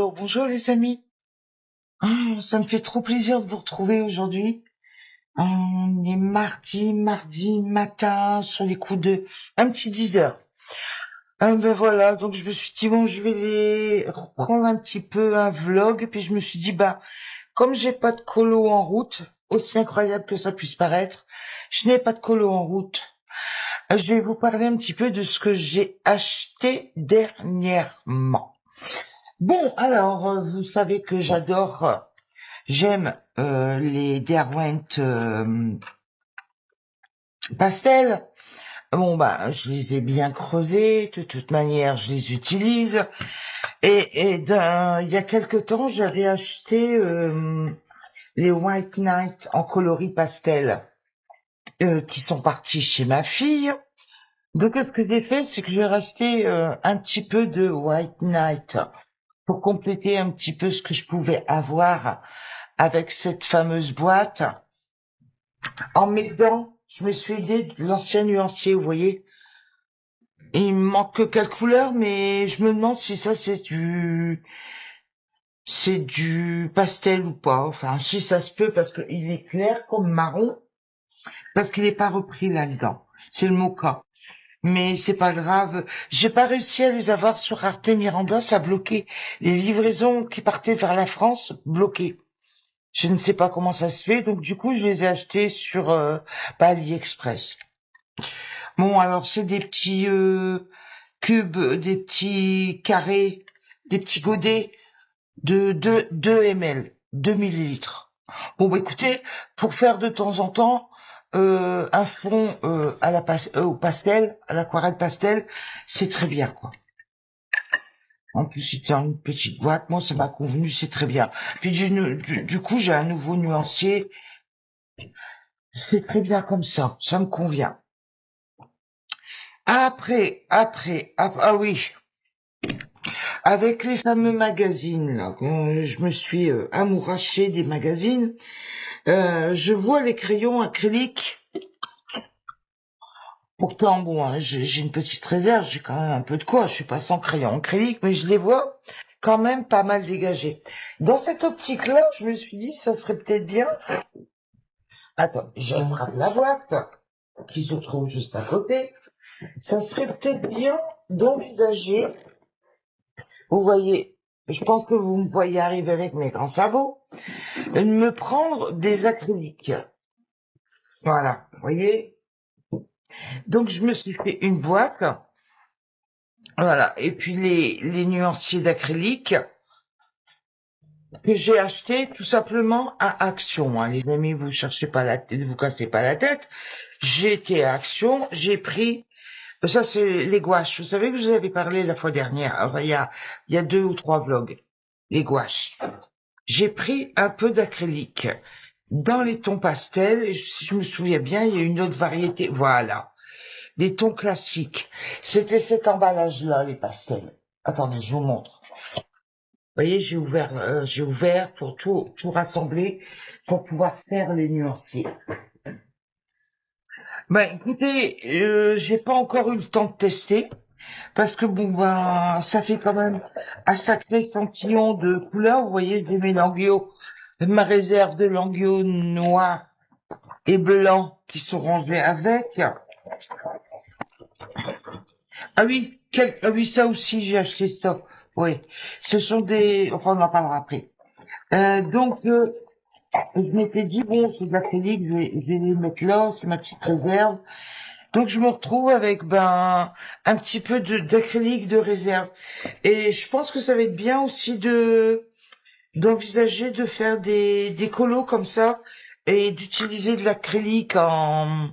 Bonjour, bonjour les amis. Ça me fait trop plaisir de vous retrouver aujourd'hui. On est mardi matin, sur les coups de un petit 10 heures. Ben voilà, donc je me suis dit bon, je vais reprendre un petit peu un vlog, puis je me suis dit bah comme j'ai pas de colo en route, aussi incroyable que ça puisse paraître, je n'ai pas de colo en route. Je vais vous parler un petit peu de ce que j'ai acheté dernièrement. Bon, alors, vous savez que j'aime les Derwent pastels. Bon, bah, je les ai bien creusés, de toute manière, je les utilise. Il y a quelque temps, j'avais acheté les White Knight en coloris pastel qui sont partis chez ma fille. Donc, ce que j'ai fait, c'est que j'ai racheté un petit peu de White Knight pour compléter un petit peu ce que je pouvais avoir avec cette fameuse boîte. En mettant, je me suis aidée de l'ancien nuancier, vous voyez. Il me manque que quelle couleur, mais je me demande si ça c'est du pastel ou pas. Enfin, si ça se peut parce qu'il est clair comme marron, parce qu'il n'est pas repris là-dedans. C'est le mocha. Mais c'est pas grave. J'ai pas réussi à les avoir sur Arte Miranda, ça a bloqué. Les livraisons qui partaient vers la France, bloquées. Je ne sais pas comment ça se fait, donc du coup je les ai achetés sur AliExpress. Bon, alors c'est des petits cubes, des petits carrés, des petits godets de 2 ml, 2 millilitres. Bon, bah écoutez, pour faire de temps en temps un fond au pastel, à l'aquarelle pastel, c'est très bien, quoi. En plus, c'était une petite boîte, moi ça m'a convenu, c'est très bien. Puis du coup, j'ai un nouveau nuancier. C'est très bien comme ça me convient. Ah oui, avec les fameux magazines, là, quand je me suis amourachée des magazines, je vois les crayons acryliques. Pourtant, bon, hein, j'ai une petite réserve, j'ai quand même un peu de quoi, je suis pas sans crayon acrylique, mais je les vois quand même pas mal dégagés. Dans cette optique-là, je me suis dit, ça serait peut-être bien. Attends, j'attrape la boîte qui se trouve juste à côté. Ça serait peut-être bien d'envisager, vous voyez, je pense que vous me voyez arriver avec mes grands sabots, de me prendre des acryliques. Voilà, vous voyez. Donc je me suis fait une boîte, voilà, et puis les nuanciers d'acrylique que j'ai acheté tout simplement à Action. Hein. Les amis, vous cherchez pas la tête, vous cassez pas la tête. J'ai été à Action, j'ai pris. Ça, c'est les gouaches. Vous savez que je vous avais parlé la fois dernière. Enfin, il y a 2 ou 3 vlogs. Les gouaches. J'ai pris un peu d'acrylique dans les tons pastels. Et si je me souviens bien, il y a une autre variété. Voilà. Les tons classiques. C'était cet emballage-là, les pastels. Attendez, je vous montre. Vous voyez, j'ai ouvert pour tout rassembler, pour pouvoir faire les nuanciers. Ben, écoutez, j'ai pas encore eu le temps de tester. Parce que bon ben ça fait quand même un sacré échantillon de couleurs. Vous voyez, j'ai mes languiots, ma réserve de languiots noirs et blancs qui sont rangés avec. Ah oui, ça aussi j'ai acheté ça. Oui, ce sont des, enfin on en parlera après. Donc je m'étais dit bon c'est de l'acrylique, je vais les mettre là, c'est ma petite réserve. Donc je me retrouve avec ben un petit peu d'acrylique de réserve. Et je pense que ça va être bien aussi d'envisager de faire des colos comme ça et d'utiliser de l'acrylique en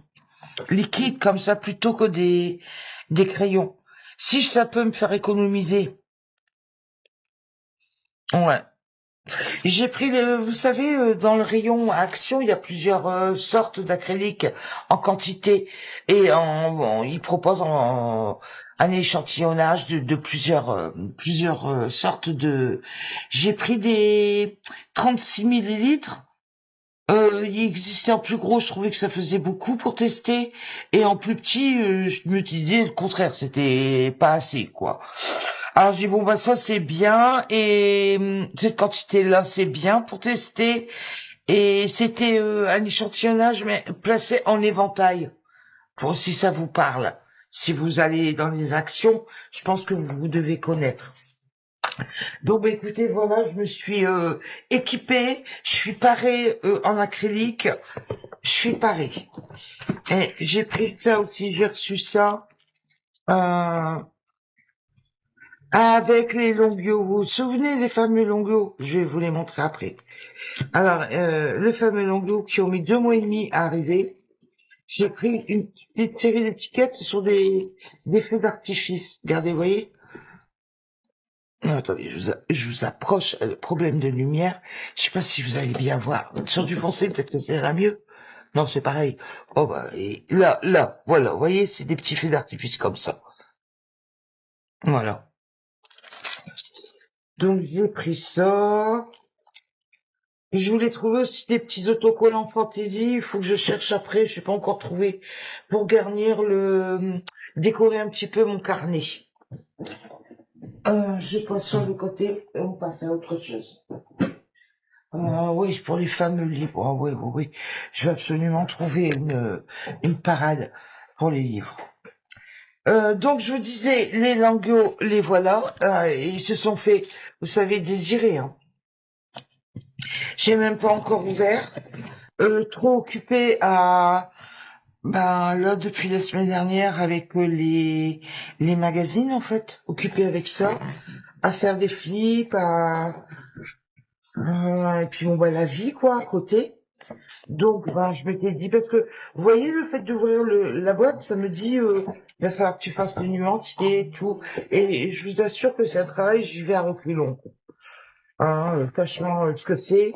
liquide comme ça plutôt que des crayons. Si ça peut me faire économiser. Ouais. J'ai pris vous savez, dans le rayon Action, il y a plusieurs sortes d'acrylique en quantité et bon, ils proposent un échantillonnage de plusieurs sortes de. J'ai pris des 36 millilitres. Il existait en plus gros, je trouvais que ça faisait beaucoup pour tester, et en plus petit, je me disais le contraire, c'était pas assez, quoi. Alors j'ai dit bon bah ça c'est bien et cette quantité-là c'est bien pour tester et c'était un échantillonnage mais placé en éventail pour si ça vous parle. Si vous allez dans les actions, je pense que vous devez connaître. Donc bah, écoutez voilà, je me suis équipée, je suis parée en acrylique, je suis parée. Et j'ai pris ça aussi, j'ai reçu ça. Euh, Avec les longues, vous vous souvenez des fameux longues? Je vais vous les montrer après. Alors, le fameux longues qui ont mis 2 mois et demi à arriver. J'ai pris une petite série d'étiquettes, ce sont des feux d'artifice. Regardez, vous voyez? Non, attendez, je vous approche, problème de lumière. Je sais pas si vous allez bien voir. Sur du foncé, peut-être que ça ira mieux. Non, c'est pareil. Oh bah, et là, voilà, vous voyez, c'est des petits feux d'artifice comme ça. Voilà. Donc j'ai pris ça. Et je voulais trouver aussi des petits autocollants fantaisie. Il faut que je cherche après. Je n'ai pas encore trouvé pour garnir décorer un petit peu mon carnet. Je passe sur le côté et on passe à autre chose. Oui, pour les fameux livres. Ah oui, oui, oui. Je vais absolument trouver une parade pour les livres. Donc je vous disais, les lingots, les voilà. Ils se sont fait, vous savez, désirer. Hein. J'ai même pas encore ouvert. Trop occupé à là depuis la semaine dernière avec les magazines en fait, occupé avec ça, à faire des flips, et puis bon bah la vie quoi à côté. Donc je m'étais dit parce que vous voyez le fait d'ouvrir la boîte, ça me dit il va falloir que tu fasses le nuancier et tout. Et je vous assure que c'est un travail, j'y vais à reculons. Hein, sachant ce que c'est.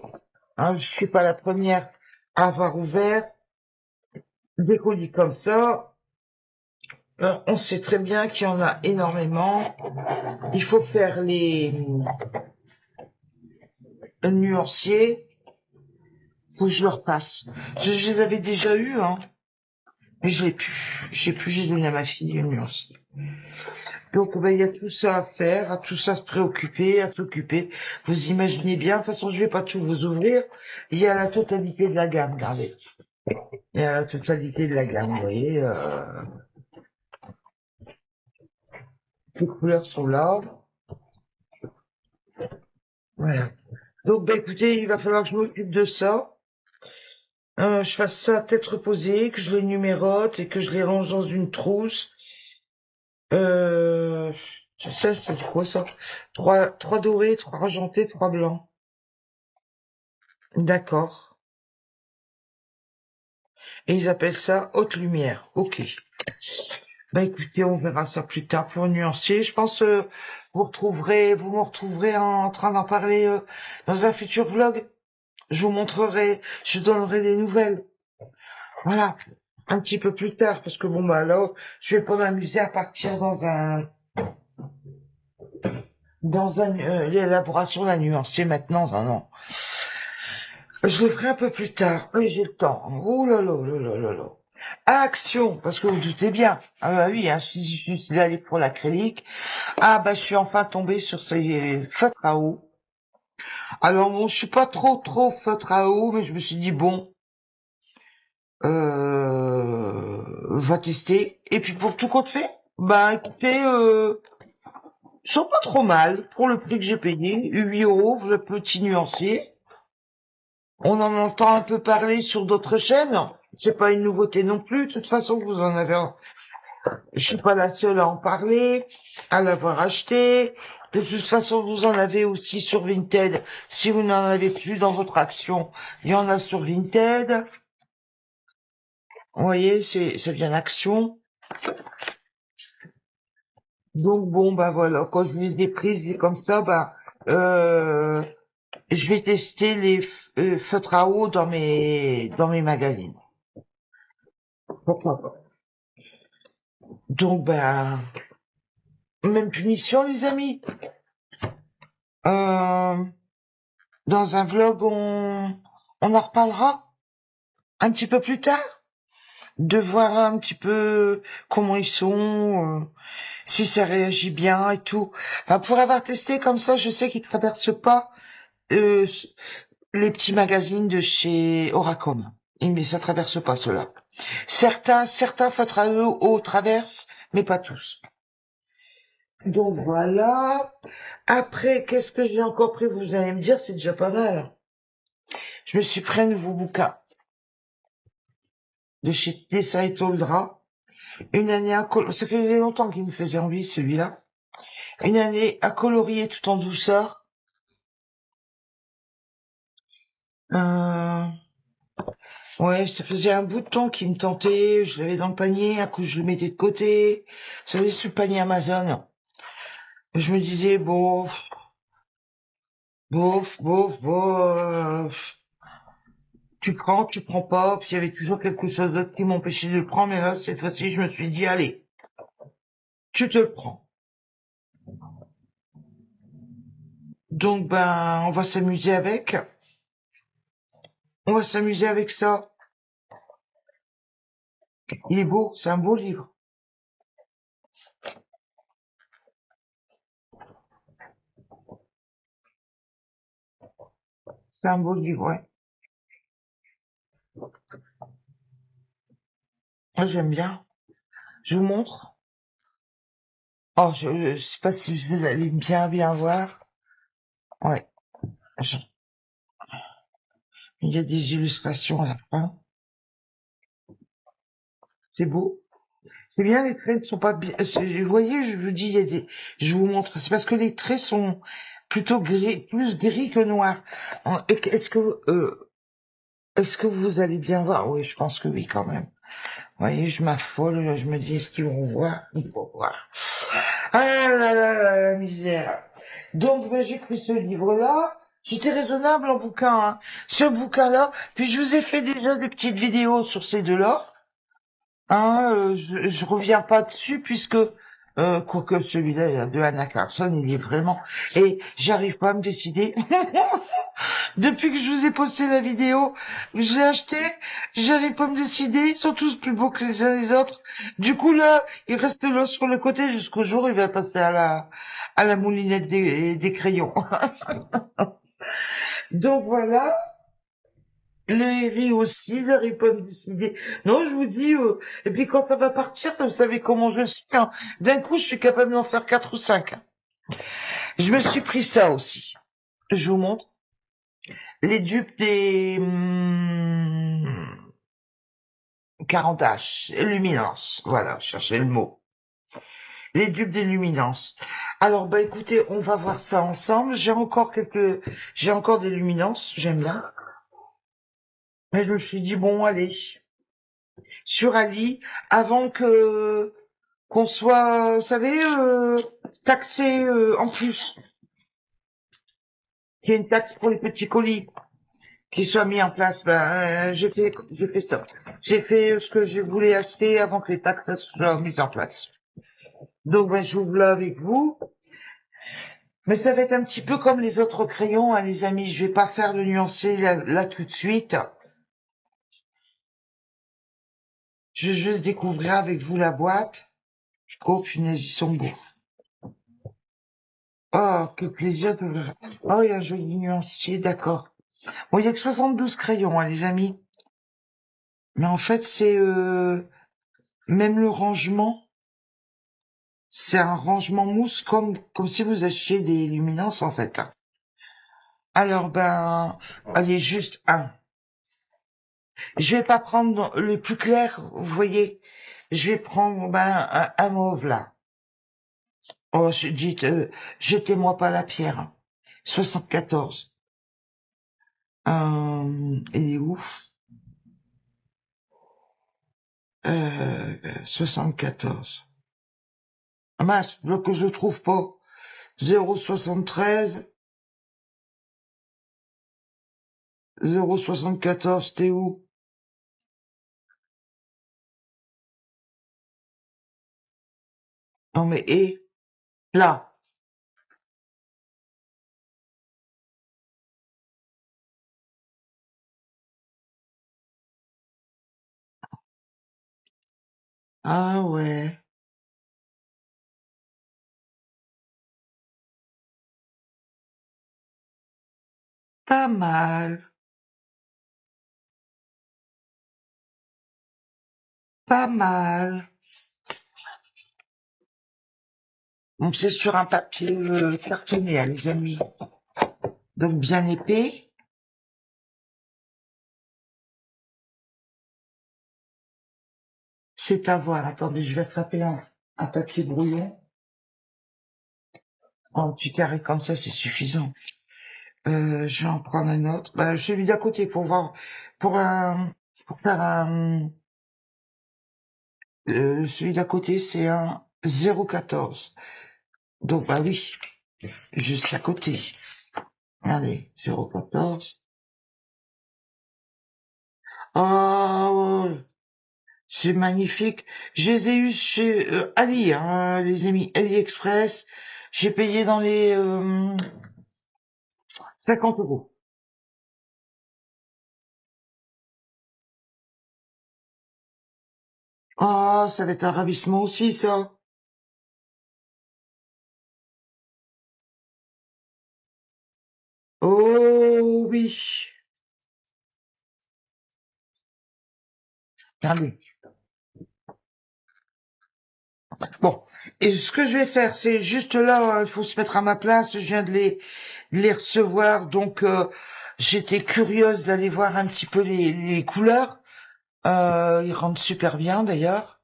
Hein, je suis pas la première à avoir ouvert des colis comme ça. On sait très bien qu'il y en a énormément. Il faut faire les nuanciers. Faut que je leur passe. Je les avais déjà eus, hein. Mais je l'ai plus. J'ai donné à ma fille le nuancier. Donc, il y a tout ça à faire, à tout ça à se préoccuper, à s'occuper. Vous imaginez bien. De toute façon, je vais pas tout vous ouvrir. Il y a la totalité de la gamme, regardez. Il y a la totalité de la gamme, vous voyez. Les couleurs sont là. Voilà. Donc, écoutez, il va falloir que je m'occupe de ça. Je fasse ça tête reposée, que je les numérote et que je les range dans une trousse. Je sais, c'est quoi ça? Trois dorés, 3 argentés, 3 blancs. D'accord. Et ils appellent ça haute lumière. Ok. Bah écoutez, on verra ça plus tard pour nuancer. Je pense vous me retrouverez en train d'en parler dans un futur vlog. Je vous montrerai, je donnerai des nouvelles. Voilà. Un petit peu plus tard, parce que bon bah là, je vais pas m'amuser à partir dans l'élaboration d'un nuancier maintenant, non, non. Je le ferai un peu plus tard, oui j'ai le temps. Oh là là là là là là. Action, parce que vous doutez bien. Ah bah oui, hein, si je suis allé pour l'acrylique, je suis enfin tombée sur ces feutres à eau. Alors bon, je suis pas trop feutre à eau, mais je me suis dit bon, va tester. Et puis pour tout compte fait, écoutez, ils sont pas trop mal pour le prix que j'ai payé, 8 € le petit nuancier. On en entend un peu parler sur d'autres chaînes. C'est pas une nouveauté non plus. De toute façon, vous en avez. Je suis pas la seule à en parler, à l'avoir acheté. De toute façon, vous en avez aussi sur Vinted. Si vous n'en avez plus dans votre action, il y en a sur Vinted. Vous voyez, ça vient d'action. Donc bon, voilà, quand je les ai prises comme ça, je vais tester les feutres à eau dans mes magazines. Pourquoi pas? Donc même punition les amis. Euh, Dans un vlog on en reparlera un petit peu plus tard. de voir un petit peu comment ils sont, si ça réagit bien et tout. Enfin, pour avoir testé comme ça, je sais qu'ils traversent pas euh, les petits magazines de chez Oracom. Mais ça traverse pas ceux-là. Certains Fatrao traversent, mais pas tous. Donc voilà. Après, qu'est-ce que j'ai encore pris? Vous allez me dire, c'est déjà pas mal. Je me suis pris un nouveau bouquin de chez Tessa et Toldra. Une année ça fait longtemps qu'il me faisait envie, celui-là. Une année à colorier tout en douceur. Euh, ouais, ça faisait un bout de temps qu'il me tentait. Je l'avais dans le panier, un coup je le mettais de côté. Vous savez, sur le panier Amazon. Je me disais, bof. Tu prends pas. Puis il y avait toujours quelque chose d'autre qui m'empêchait de le prendre. Mais là, cette fois-ci, je me suis dit, allez, tu te le prends. Donc, ben, on va s'amuser avec. On va s'amuser avec ça. Il est beau, c'est un beau livre. C'est un beau livre, ouais. Moi, j'aime bien. Je vous montre. Oh, je sais pas si vous allez bien voir. Ouais. je- Il y a des illustrations à la fin. C'est beau. C'est bien, les traits ne sont pas bien. Vous voyez, je vous dis, je vous montre. C'est parce que les traits sont plutôt gris, plus gris que noirs. Est-ce que vous allez bien voir? Oui, je pense que oui, quand même. Vous voyez, je m'affole, je me dis, est-ce qu'ils vont voir? Ils vont voir. Ah là là là, la misère. Donc, ben, j'ai pris ce livre-là. J'étais raisonnable en bouquin, hein. Ce bouquin-là. Puis je vous ai fait déjà des petites vidéos sur ces deux-là. Hein, je reviens pas dessus puisque, quoique celui-là de Anna Carlson, il est vraiment... Et j'arrive pas à me décider. Depuis que je vous ai posté la vidéo, je l'ai acheté, j'arrive pas à me décider, ils sont tous plus beaux que les uns les autres. Du coup là, il reste là sur le côté jusqu'au jour où il va passer à la moulinette des crayons. Donc voilà, le Harry aussi, j'arrive pas à me décider. Non, je vous dis, et puis quand ça va partir, vous savez comment je suis, hein. D'un coup, je suis capable d'en faire 4 ou 5. Je me suis pris ça aussi. Je vous montre. Les dupes des 40H, luminance. Voilà, cherchez le mot. Les dupes des luminances. Alors, bah écoutez, on va voir ça ensemble. J'ai encore des luminances, j'aime bien. Mais je me suis dit, bon, allez, sur Ali, avant que qu'on soit, vous savez, taxé en plus, qu'il y ait une taxe pour les petits colis qui soit mis en place. Ben, j'ai fait ça. J'ai fait ce que je voulais acheter avant que les taxes soient mises en place. Donc, ben, j'ouvre là avec vous. Mais ça va être un petit peu comme les autres crayons, hein, les amis. Je vais pas faire le nuancé là tout de suite. Je vais juste découvrir avec vous la boîte. Oh, punaise, ils sont beaux. Oh, que plaisir d'ouvrir. Oh, il y a un joli nuancier, d'accord. Bon, il y a que 72 crayons, hein, les amis. Mais en fait, c'est même le rangement, c'est un rangement mousse comme si vous achetiez des luminances, en fait. Alors, ben, allez, juste un. Je vais pas prendre le plus clair, vous voyez. Je vais prendre ben un mauve là. Oh, dites, jetez-moi pas la pierre. 74. Il est où? 74. Ah mince, là que je trouve pas. 0,73. 0,74, t'es où? Non mais, là. Ah ouais. Pas mal. Pas mal. Bon, c'est sur un papier cartonné, hein, les amis. Donc bien épais. C'est à voir. Attendez, je vais attraper un papier brouillon. En petit carré comme ça, c'est suffisant. Je vais en prendre un autre. Bah, celui d'à côté pour voir, pour un, pour faire un, celui d'à côté, c'est un 0,14. Donc, bah oui, juste à côté. Allez, 0,14. Oh, c'est magnifique. Je les ai eus chez Ali, hein, les amis, AliExpress. J'ai payé dans les 50 €. Ah, ça va être un ravissement aussi, ça. Oh oui. Regardez. Bon, et ce que je vais faire, c'est juste là, il faut se mettre à ma place. Je viens de les recevoir, donc j'étais curieuse d'aller voir un petit peu les couleurs. Ils rendent super bien d'ailleurs.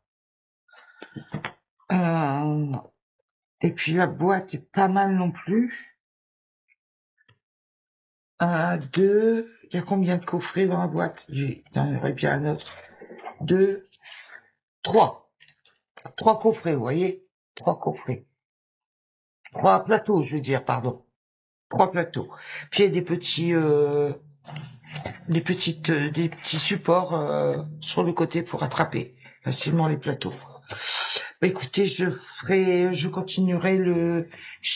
Euh, et puis la boîte est pas mal non plus. Un, deux, il y a combien de coffrets dans la boîte? Il y en aurait bien un autre. Deux, trois. Trois coffrets, vous voyez? Trois coffrets. Trois plateaux, je veux dire, pardon. Trois plateaux. Puis il y a des petits supports sur le côté pour attraper facilement les plateaux. Bah, écoutez, je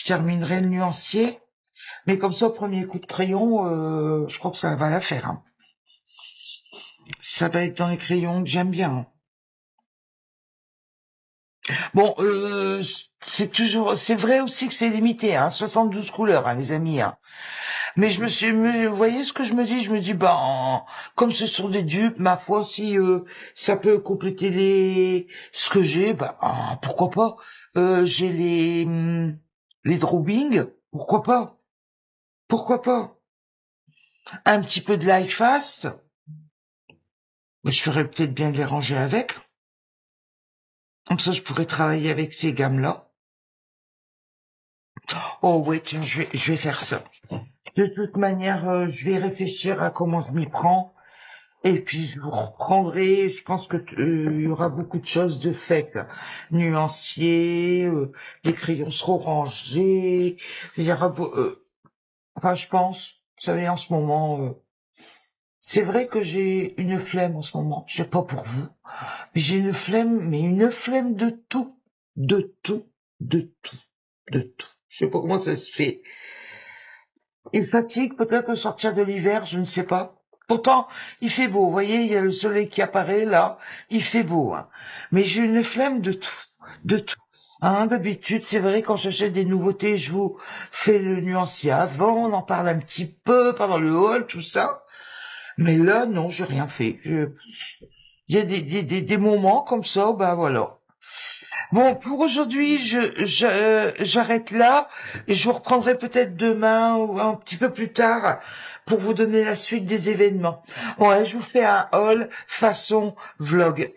terminerai le nuancier, mais comme ça, au premier coup de crayon, je crois que ça va la faire, hein. Ça va être dans les crayons que j'aime bien, hein. Bon, c'est vrai aussi que c'est limité, hein, 72 couleurs, hein, les amis, hein. Mais vous voyez ce que je me dis? Je me dis, bah, comme ce sont des dupes, ma foi, si ça peut compléter ce que j'ai, bah, pourquoi pas? J'ai les drawings, pourquoi pas? Pourquoi pas? Un petit peu de light fast, mais je ferais peut-être bien de les ranger avec. Comme ça, je pourrais travailler avec ces gammes-là. Oh ouais, tiens, je vais faire ça. De toute manière, je vais réfléchir à comment je m'y prends. Et puis je vous reprendrai, je pense que il y aura beaucoup de choses de faites. Nuanciers, les crayons seront rangés, il y aura enfin je pense, vous savez en ce moment, c'est vrai que j'ai une flemme en ce moment, je sais pas pour vous, mais j'ai une flemme, mais une flemme de tout, de tout, de tout, de tout. Je sais pas comment ça se fait. Une fatigue peut-être au sortir de l'hiver, je ne sais pas. Pourtant, il fait beau, vous voyez, il y a le soleil qui apparaît là, il fait beau, hein. Mais j'ai une flemme de tout, de tout. Hein, d'habitude, c'est vrai, quand j'achète des nouveautés, je vous fais le nuancier avant, on en parle un petit peu pendant le haul, tout ça. Mais là, non, j'ai rien fait. Il y a des moments comme ça, ben voilà. Bon, pour aujourd'hui, j'arrête là et je vous reprendrai peut-être demain ou un petit peu plus tard pour vous donner la suite des événements. Ouais, je vous fais un haul façon vlog.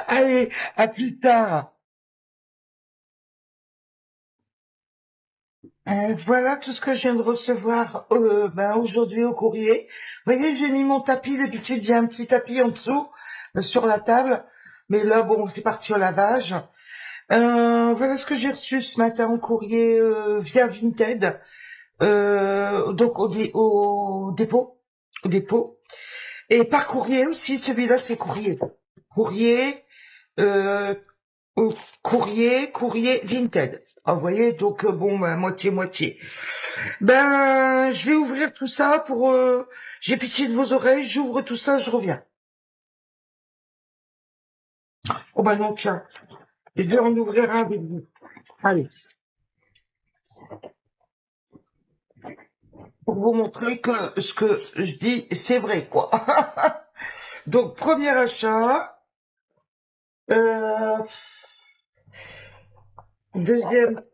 Allez, à plus tard. Voilà tout ce que je viens de recevoir aujourd'hui au courrier. Vous voyez, j'ai mis mon tapis. D'habitude, il y a un petit tapis en dessous sur la table. Mais là, bon, c'est parti au lavage. Voilà ce que j'ai reçu ce matin au courrier via Vinted, donc au dépôt, au dépôt, et par courrier aussi. Celui-là, c'est courrier, courrier, euh, courrier Vinted. Ah, vous voyez, donc bon, ben, moitié moitié. Ben, je vais ouvrir tout ça pour. J'ai pitié de vos oreilles. J'ouvre tout ça, je reviens. Oh bah non, tiens, je vais en ouvrir un avec vous. Allez, pour vous montrer que ce que je dis, c'est vrai, quoi. Donc, premier achat. Deuxième.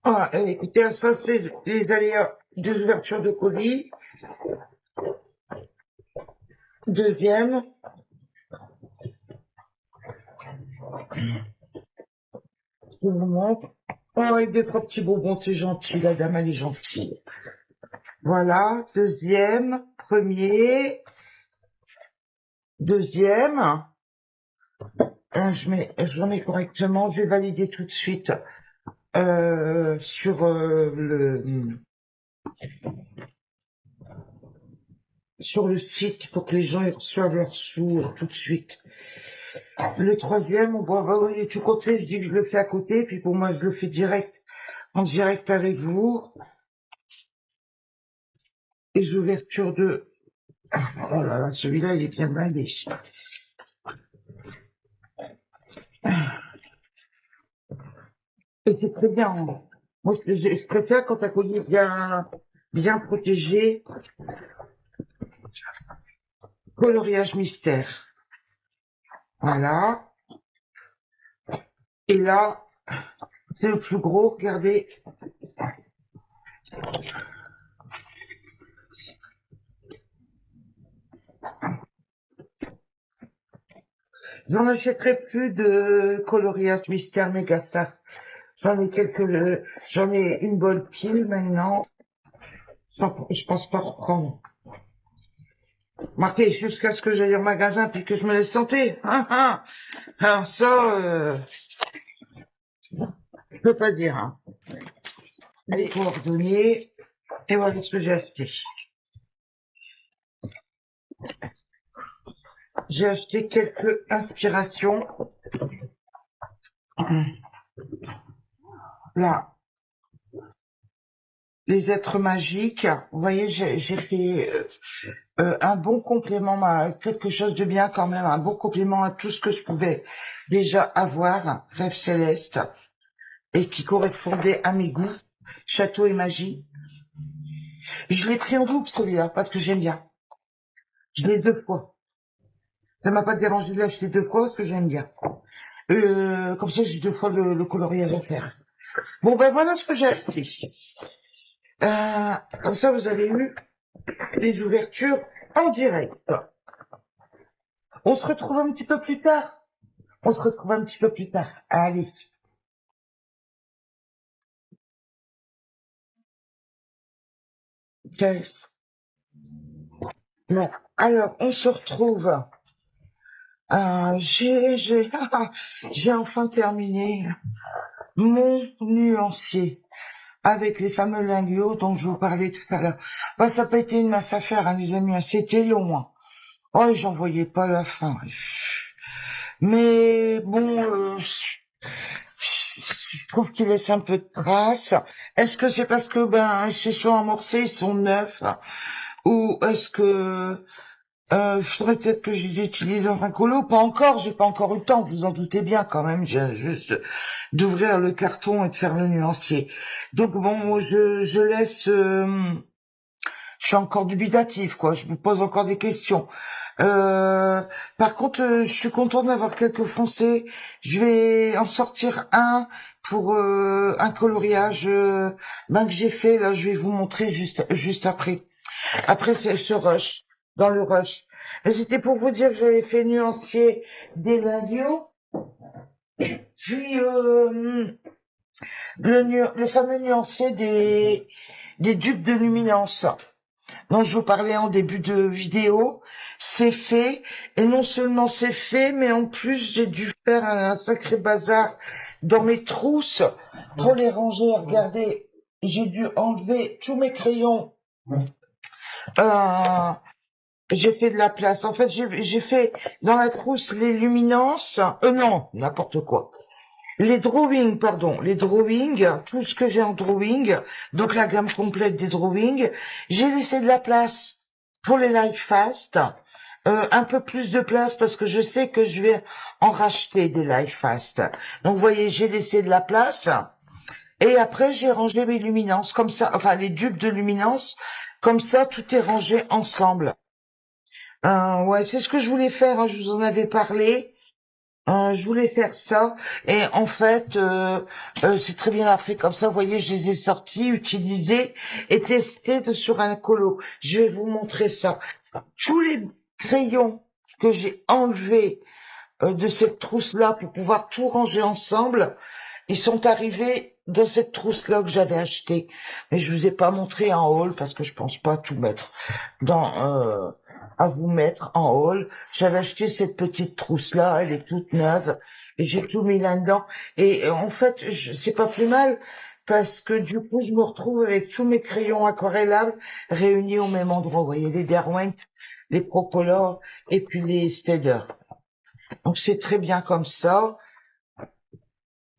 Ah, écoutez, ça, c'est les aléas des ouvertures de colis. Deuxième. Je vous montre. Oh, avec des trois petits bonbons, c'est gentil. La dame, elle est gentille. Voilà. Deuxième. Premier. Deuxième. Je remets correctement. Je vais valider tout de suite sur le site pour que les gens ils reçoivent leurs sous tout de suite. Le troisième, on va voir, tu comptes, je dis que je le fais à côté, puis pour moi je le fais direct, en direct avec vous. Les ouvertures de... Oh là là, celui-là il est bien blindé. Et c'est très bien. Hein. Moi je préfère quand un colis bien protégé. Coloriage mystère. Voilà. Et là, c'est le plus gros, regardez. J'en achèterai plus de coloriage mystère Megastar. J'en ai une bonne pile maintenant. Je pense pas reprendre. Marquez jusqu'à ce que j'aille au magasin puis que je me laisse tenter. Hein. Alors ça, je peux pas dire. Hein. Les coordonnées. Et voilà ce que j'ai acheté. J'ai acheté quelques inspirations. Là, les êtres magiques. Vous voyez, j'ai fait un bon complément, quelque chose de bien quand même, un bon complément à tout ce que je pouvais déjà avoir, rêve céleste, et qui correspondait à mes goûts, château et magie. Je l'ai pris en double celui-là, parce que j'aime bien. Je l'ai 2 fois. Ça m'a pas dérangé de l'acheter 2 fois, parce que j'aime bien. Comme ça, j'ai 2 fois le coloriage à faire. Bon, ben voilà ce que j'ai acheté. Comme ça, vous avez eu les ouvertures en direct. On se retrouve un petit peu plus tard. Allez. Yes. Bon. Alors, on se retrouve. J'ai enfin terminé mon nuancier avec les fameux lingots dont je vous parlais tout à l'heure. Bah, ça n'a pas été une mince affaire, hein, les amis. C'était long. Hein. Oh, j'en voyais pas la fin. Mais bon, je trouve qu'il laisse un peu de traces. Est-ce que c'est parce que ces sont amorcés, ils sont neufs, ou est-ce que il faudrait peut-être que je les utilise dans un colo? Pas encore, j'ai pas encore eu le temps, vous en doutez bien quand même. J'ai juste d'ouvrir le carton et de faire le nuancier. Donc bon, moi je laisse. Je suis encore dubitatif, quoi. Je me pose encore des questions. Par contre, je suis contente d'avoir quelques foncés. Je vais en sortir un pour un coloriage que j'ai fait. Là, je vais vous montrer juste après. Après, c'est ce rush, dans le rush. Et c'était pour vous dire que j'avais fait nuancier des lingots. Puis le fameux nuancier des dupes de luminance dont je vous parlais en début de vidéo, c'est fait, et non seulement c'est fait, mais en plus j'ai dû faire un sacré bazar dans mes trousses pour les ranger. Regardez, j'ai dû enlever tous mes crayons. J'ai fait de la place. En fait, j'ai fait dans la trousse les luminances. Non, n'importe quoi. Les drawings, tout ce que j'ai en drawing, donc la gamme complète des drawings. J'ai laissé de la place pour les light fast, un peu plus de place parce que je sais que je vais en racheter des Life Fast. Donc, vous voyez, j'ai laissé de la place. Et après, j'ai rangé mes luminances comme ça, enfin les dupes de luminance. Comme ça, tout est rangé ensemble. Ouais, c'est ce que je voulais faire, hein, je vous en avais parlé. Je voulais faire ça. Et en fait, c'est très bien fait comme ça. Vous voyez, je les ai sortis, utilisés et testés sur un colo. Je vais vous montrer ça. Tous les crayons que j'ai enlevés de cette trousse-là pour pouvoir tout ranger ensemble, ils sont arrivés dans cette trousse-là que j'avais achetée. Mais je vous ai pas montré en haul parce que je pense pas tout mettre à vous mettre en haul. J'avais acheté cette petite trousse-là, elle est toute neuve et j'ai tout mis là-dedans. Et en fait, c'est pas plus mal parce que du coup, je me retrouve avec tous mes crayons aquarellables réunis au même endroit. Vous voyez, les Derwent, les Procolor et puis les Staedtler. Donc c'est très bien comme ça.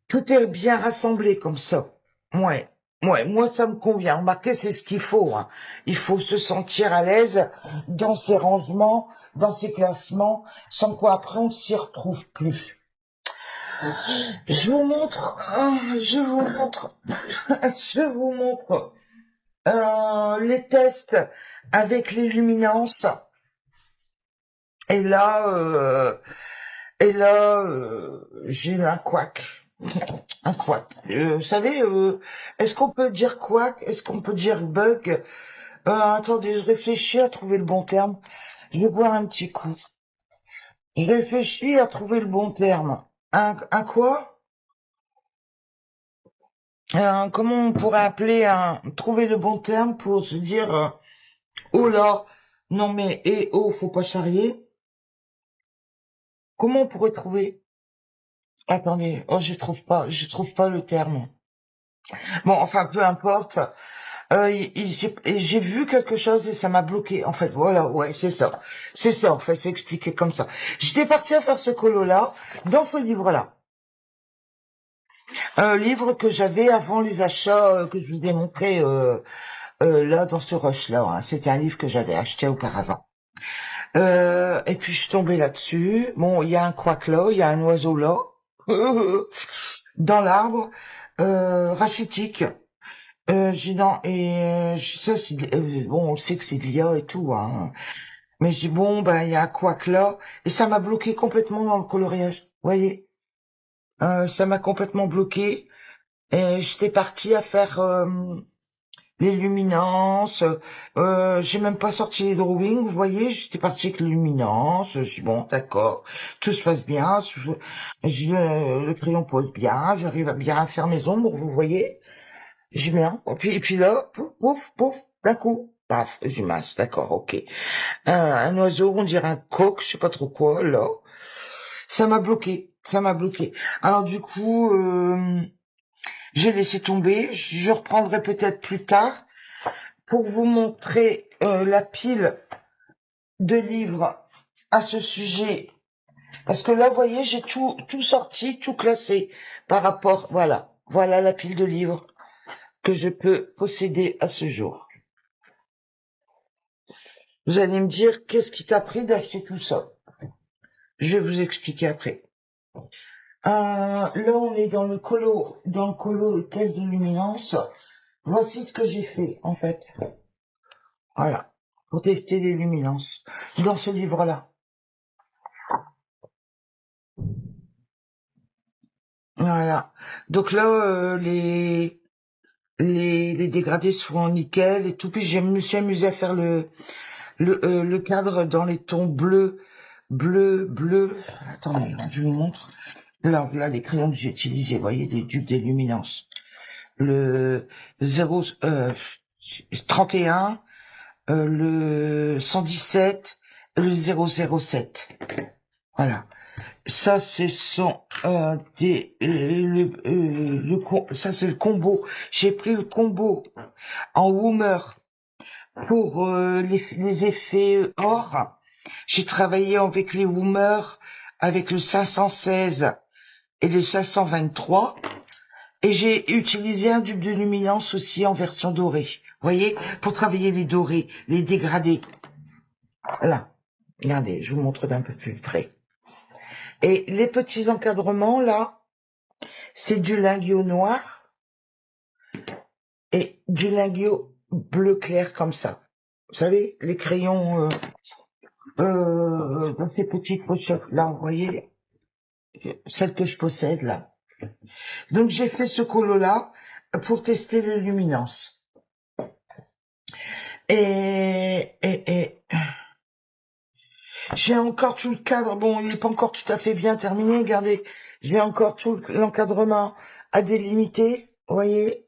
Tout est bien rassemblé comme ça. Ouais. Ouais, moi ça me convient. Remarquez, c'est ce qu'il faut, hein. Il faut se sentir à l'aise dans ses rangements, dans ses classements, sans quoi après on ne s'y retrouve plus. Je vous montre, je vous montre les tests avec les luminances. Et là, j'ai eu un couac. Un couac. Vous savez, est-ce qu'on peut dire couac? Est-ce qu'on peut dire bug? Attendez, je réfléchis à trouver le bon terme. Je vais boire un petit coup. Je réfléchis à trouver le bon terme. Un quoi? Comment on pourrait appeler trouver le bon terme pour se dire, oh là, non mais, oh, faut pas charrier. Comment on pourrait trouver? Attendez, oh, je trouve pas le terme. Bon, enfin, peu importe. J'ai vu quelque chose et ça m'a bloqué. En fait, voilà, ouais, c'est ça. C'est ça, en fait, c'est expliqué comme ça. J'étais partie à faire ce colo-là, dans ce livre-là. Un livre que j'avais avant les achats que je vous ai montré là, dans ce rush-là. Hein. C'était un livre que j'avais acheté auparavant. Et puis, je suis tombée là-dessus. Bon, il y a un couac là, il y a un oiseau là, dans l'arbre, rachitique. Ça c'est bon, on sait que c'est de l'IA et tout, hein. Mais j'ai dit, bon, ben il y a un couac là et ça m'a bloqué complètement dans le coloriage. Vous voyez, ça m'a complètement bloqué. Et j'étais partie à faire les luminances. J'ai même pas sorti les drawings. Vous voyez, j'étais partie avec les luminances. Je suis bon, d'accord, tout se passe bien. Le crayon pose bien. J'arrive à bien faire mes ombres. Vous voyez. J'ai bien. Et puis là, pouf, pouf, pouf, d'un coup, paf, j'ai mince, d'accord, ok. Un oiseau, on dirait un coq, je sais pas trop quoi, là. Ça m'a bloqué, ça m'a bloqué. Alors du coup, j'ai laissé tomber. Je reprendrai peut-être plus tard pour vous montrer la pile de livres à ce sujet. Parce que là, vous voyez, j'ai tout sorti, tout classé par rapport, voilà la pile de livres que je peux posséder à ce jour. Vous allez me dire, qu'est-ce qui t'a pris d'acheter tout ça? Je vais vous expliquer après. Là, on est dans le colo test de luminance. Voici ce que j'ai fait, en fait. Voilà. Pour tester les luminances. Dans ce livre-là. Voilà. Donc là, les dégradés sont en nickel et tout. Puis je me suis amusée à faire le cadre dans les tons bleu. Attendez, je vous montre. Là, les crayons que j'ai utilisés, vous voyez, des dupes des luminances. Le 31, le 117, le 007. Voilà. Ça, ce sont ça c'est le combo. J'ai pris le combo en Woomer pour les effets or. J'ai travaillé avec les Woomer avec le 516 et le 523. Et j'ai utilisé un dupe de luminance aussi en version dorée. Vous voyez, pour travailler les dorés, les dégradés. Voilà. Regardez, je vous montre d'un peu plus près. Et les petits encadrements, là, c'est du linguiot noir et du linguiot bleu clair comme ça. Vous savez, les crayons dans ces petites pochettes-là, vous voyez, celles que je possède, là. Donc, j'ai fait ce colo-là pour tester les luminances. Et j'ai encore tout le cadre. Bon, il n'est pas encore tout à fait bien terminé. Regardez, j'ai encore tout l'encadrement à délimiter. Vous voyez.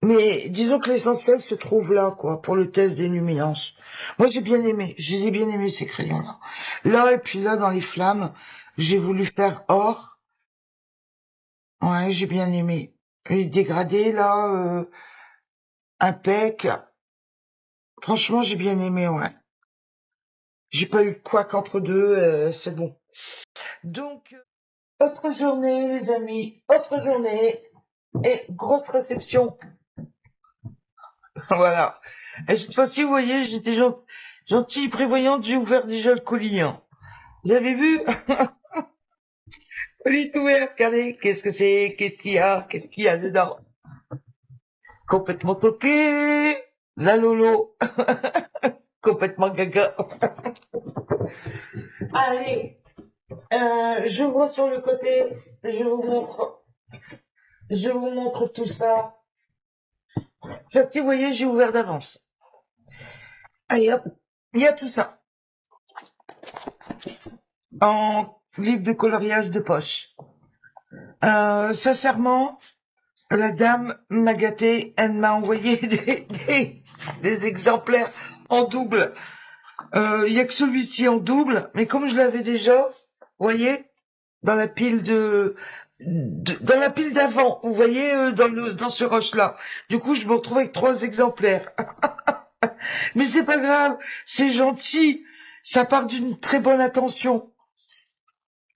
Mais disons que l'essentiel se trouve là, quoi, pour le test des luminances. Moi, j'ai bien aimé. J'ai bien aimé ces crayons-là. Là, et puis là, dans les flammes, j'ai voulu faire or. Ouais, j'ai bien aimé. Les dégradés, là, impec. Franchement, j'ai bien aimé, ouais. J'ai pas eu de couac entre deux, c'est bon. Donc, autre journée, les amis, autre journée, et grosse réception. Voilà. Et cette fois-ci, vous voyez, j'étais gentille, prévoyante, j'ai ouvert déjà le colis. Hein. Vous avez vu? Colis tout ouvert, regardez, qu'est-ce que c'est, qu'est-ce qu'il y a dedans? Complètement toqué, la Lolo, complètement gaga. Allez, j'ouvre sur le côté, je vous montre tout ça. Vous voyez, j'ai ouvert d'avance. Allez hop, il y a tout ça. En livre de coloriage de poche. Sincèrement, la dame m'a gâté, elle m'a envoyé des exemplaires en double. Il y a que celui-ci en double, mais comme je l'avais déjà, vous voyez, dans la pile dans la pile d'avant, vous voyez, dans ce rush-là. Du coup, je me retrouve avec 3 exemplaires. Mais c'est pas grave, c'est gentil, ça part d'une très bonne attention.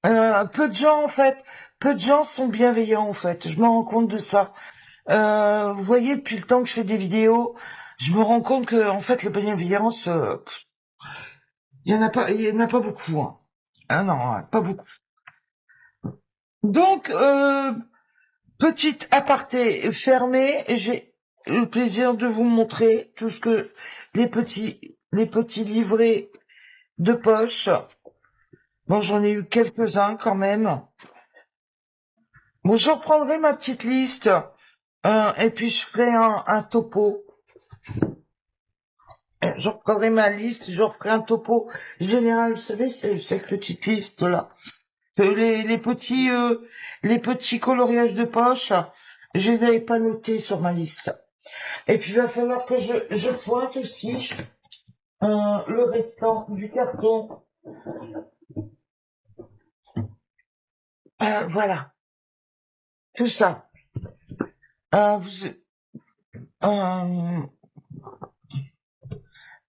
Peu de gens, en fait, peu de gens sont bienveillants, en fait. Je me rends compte de ça. Vous voyez, depuis le temps que je fais des vidéos, je me rends compte que, en fait, la bienveillance, il y en a pas beaucoup. Hein. Ah non, hein, pas beaucoup. Donc, petite aparté fermée, j'ai le plaisir de vous montrer tout ce que les petits livrets de poche. Bon, j'en ai eu quelques-uns quand même. Bon, je reprendrai ma petite liste et puis je ferai un topo. Je reprendrai ma liste, je referai un topo général. Vous savez, c'est cette petite liste là. Les petits coloriages de poche, je les avais pas notés sur ma liste. Et puis il va falloir que je pointe aussi le restant du carton. Voilà, tout ça. Euh,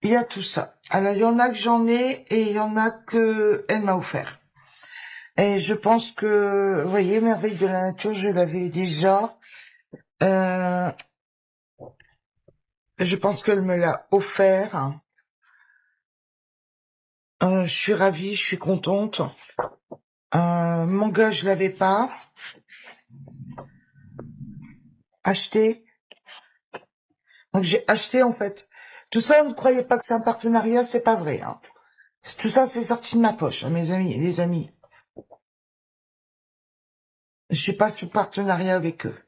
il y a tout ça. Alors il y en a que j'en ai et il y en a que elle m'a offert. Et je pense que, vous voyez, Merveille de la nature, je l'avais déjà. Je pense qu'elle me l'a offert. Je suis ravie, je suis contente. Manga, je l'avais pas acheté. Donc j'ai acheté en fait. Tout ça, ne croyez pas que c'est un partenariat, c'est pas vrai. Hein. Tout ça, c'est sorti de ma poche, hein, mes amis, les amis. Je suis pas sous partenariat avec eux.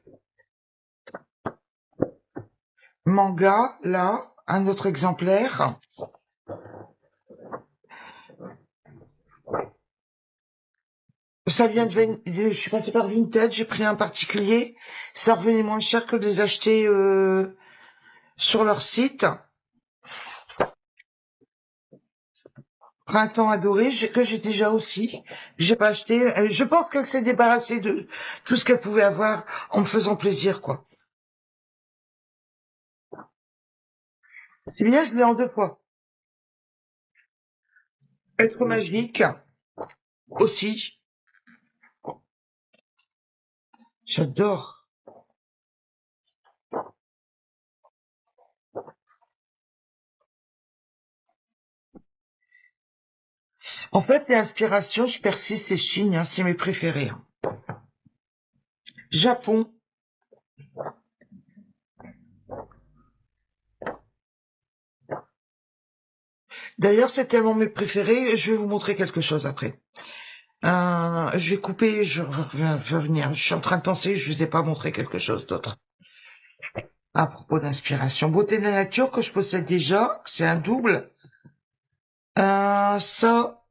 Manga, là, un autre exemplaire. Ça vient je suis passée par Vinted, j'ai pris un particulier. Ça revenait moins cher que de les acheter sur leur site. Printemps adoré, que j'ai déjà aussi. J'ai pas acheté. Je pense qu'elle s'est débarrassée de tout ce qu'elle pouvait avoir en me faisant plaisir, quoi. C'est bien, je l'ai en 2 fois. Être magique, aussi. J'adore. En fait, les inspirations, je persiste, c'est Chine, hein, c'est mes préférés. Hein. Japon. D'ailleurs, c'est tellement mes préférés, je vais vous montrer quelque chose après. Je vais couper, je vais revenir. Je suis en train de penser, je vous ai pas montré quelque chose d'autre. À propos d'inspiration. Beauté de la nature que je possède déjà, c'est un double. Ça,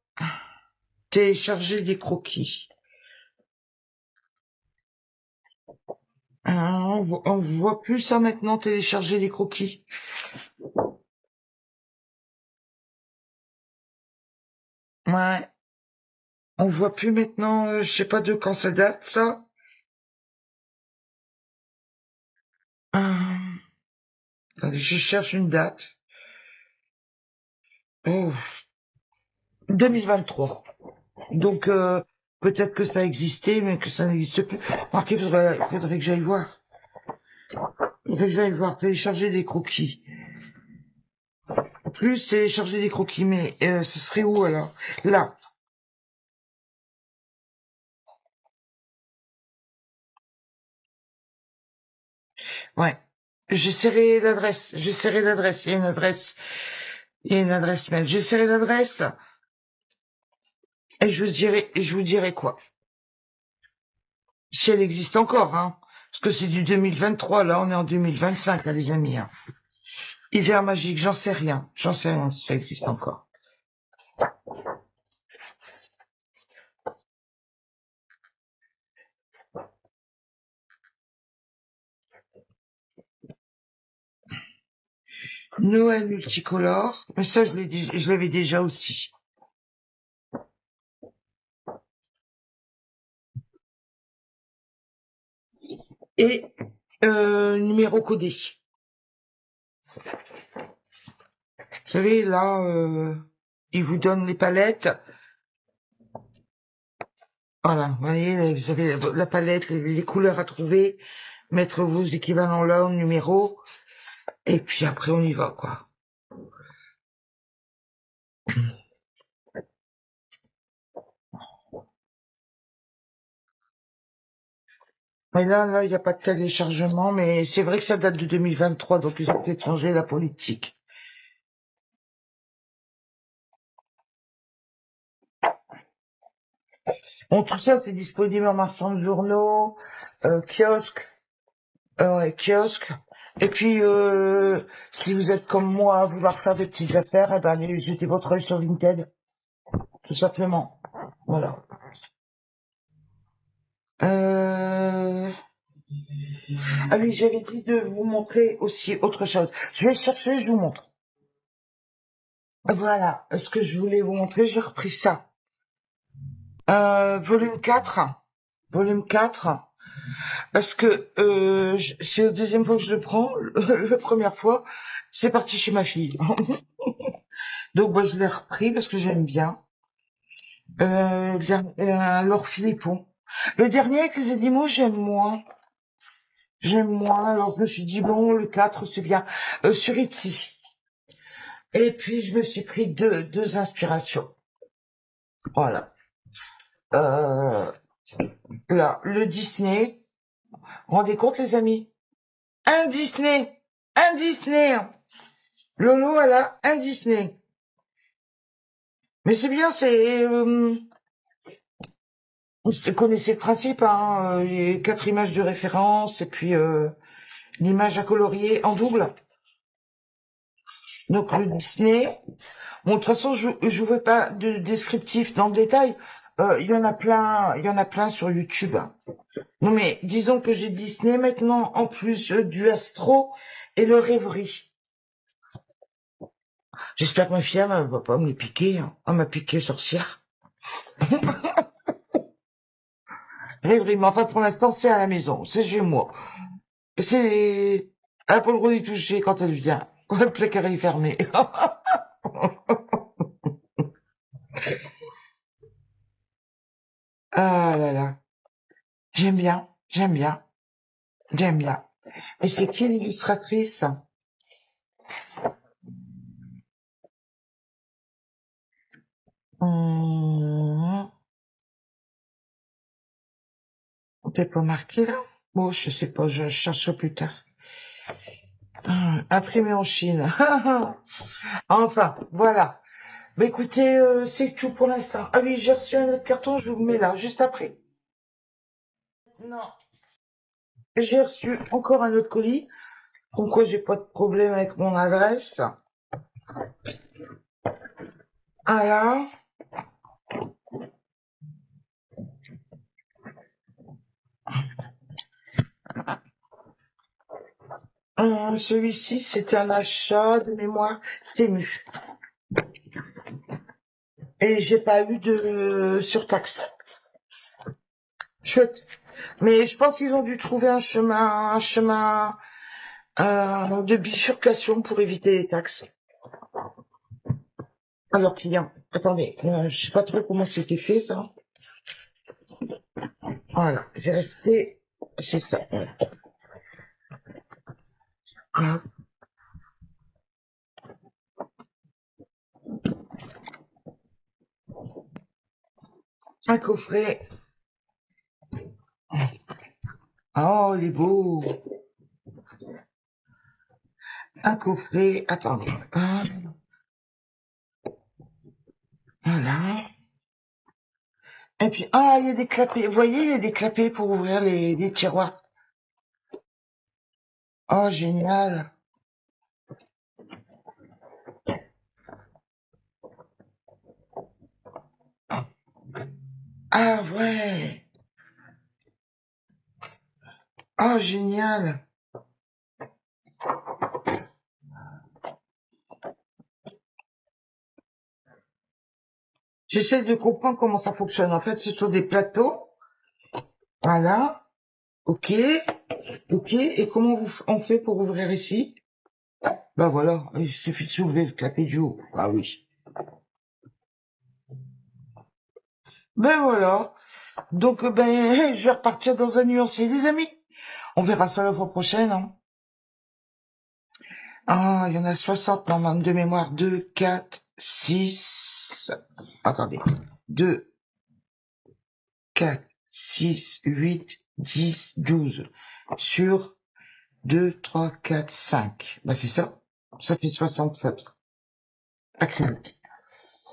télécharger des croquis. On voit plus ça maintenant, télécharger des croquis. Ouais. On voit plus maintenant, je sais pas de quand ça date, ça. Euh, Attendez, je cherche une date. Oh, 2023. Donc, peut-être que ça existait, mais que ça n'existe plus. Remarquez, faudrait que j'aille voir. Faudrait que j'aille voir, télécharger des croquis. Plus télécharger des croquis, mais ce serait où alors? Là. Ouais. J'essaierai l'adresse. J'essaierai l'adresse. Il y a une adresse. Il y a une adresse mail. J'essaierai l'adresse et je vous dirai quoi. Si elle existe encore, hein. Parce que c'est du 2023, là, on est en 2025, là, les amis, hein. Hiver magique, j'en sais rien. J'en sais rien si ça existe encore. Noël multicolore. Mais ça, je l'avais déjà aussi. Et, numéro codé. Vous savez, là, il vous donne les palettes. Voilà, vous voyez, vous avez la palette, les couleurs à trouver, mettre vos équivalents là au numéro, et puis après on y va, quoi. Mais là, il n'y a pas de téléchargement, mais c'est vrai que ça date de 2023, donc ils ont peut-être changé la politique. Bon, tout ça, c'est disponible en marchand de journaux, kiosques, ouais, kiosques. Et puis, si vous êtes comme moi à vouloir faire des petites affaires, eh ben, allez jeter votre œil sur Vinted, tout simplement. Voilà. Euh... Ah oui, j'avais dit de vous montrer aussi autre chose. Je vais chercher, je vous montre. Voilà, ce que je voulais vous montrer, j'ai repris ça. Volume 4. Volume 4. Parce que c'est la deuxième fois que je le prends. La première fois, c'est parti chez ma fille. Donc moi je l'ai repris parce que j'aime bien. Laure Philippon. Le dernier avec les animaux, j'aime moins. J'aime moins. Alors je me suis dit, bon, le 4, c'est bien. Sur Etsy. Et puis je me suis pris deux inspirations. Voilà. Euh, Là, le Disney. Rendez compte les amis? Un Disney! Un Disney! Lolo, elle a un Disney. Mais c'est bien, vous connaissez le principe, hein, les 4 images de référence et puis l'image à colorier en double. Donc le Disney. Bon, de toute façon, je vous fais pas de descriptif dans le détail. Il y en a plein sur YouTube. Non mais disons que j'ai Disney maintenant en plus du Astro et le Rêverie. J'espère que ma fille elle va pas me les piquer. Hein. Elle m'a piqué sorcière. Rêverie, mais enfin pour l'instant c'est à la maison, c'est chez moi. C'est... Elle a pas le droit d'y toucher quand elle vient. Quand le placard est fermé. Ah là là. J'aime bien, j'aime bien, j'aime bien. Et c'est qui l'illustratrice? T'es pas marqué là? Bon, je sais pas, je chercherai plus tard. Imprimé en Chine. Enfin, voilà. Bah écoutez, c'est tout pour l'instant. Ah oui, j'ai reçu un autre carton, je vous le mets là, juste après. Non. J'ai reçu encore un autre colis, comme quoi j'ai pas de problème avec mon adresse. Alors, celui-ci, c'était un achat de mémoire Temu. Et j'ai pas eu de surtaxe. Chouette. Mais je pense qu'ils ont dû trouver un chemin de bifurcation pour éviter les taxes. Alors, client, attendez, je sais pas trop comment c'était fait, ça. Voilà, j'ai resté, c'est ça. Hop. Un coffret. Oh, il est beau. Un coffret, attendez. Hop. Voilà. Et puis, ah, il y a des clapets. Vous voyez, il y a des clapets pour ouvrir les tiroirs. Oh, génial. Ah, ouais. Oh, génial. J'essaie de comprendre comment ça fonctionne. En fait, c'est sur des plateaux. Voilà. Ok. Ok. Et comment on fait pour ouvrir ici? Bah voilà. Il suffit de soulever le clapet du haut. Ah oui. Ben voilà. Donc, ben, je vais repartir dans un nuancier, les amis. On verra ça la fois prochaine, hein. Ah, il y en a 60 normalement de mémoire. 2, 4, 6. Attendez. 2, 4, 6, 8, 10, 12. Sur 2, 3, 4, 5. Bah, c'est ça. Ça fait 60 feutres acryliques.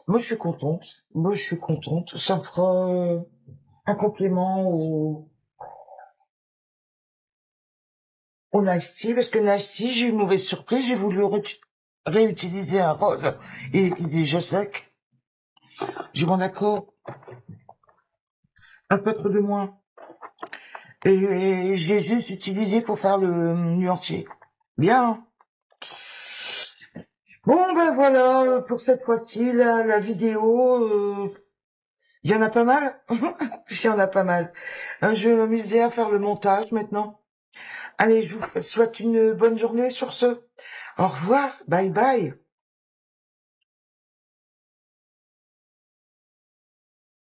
Moi, je suis contente. Moi, je suis contente. Ça me fera un complément au Nasty, parce que Nasty, j'ai eu une mauvaise surprise. J'ai voulu réutiliser un rose. Il était déjà sec. J'ai mon accord. Un feutre de moins. Et j'ai juste utilisé pour faire le nuancier. Bien. Bon, ben voilà, pour cette fois-ci, la vidéo, il y en a pas mal. Il y en a pas mal. Je vais m'amuser à faire le montage maintenant. Allez, je vous souhaite une bonne journée sur ce. Au revoir, bye bye.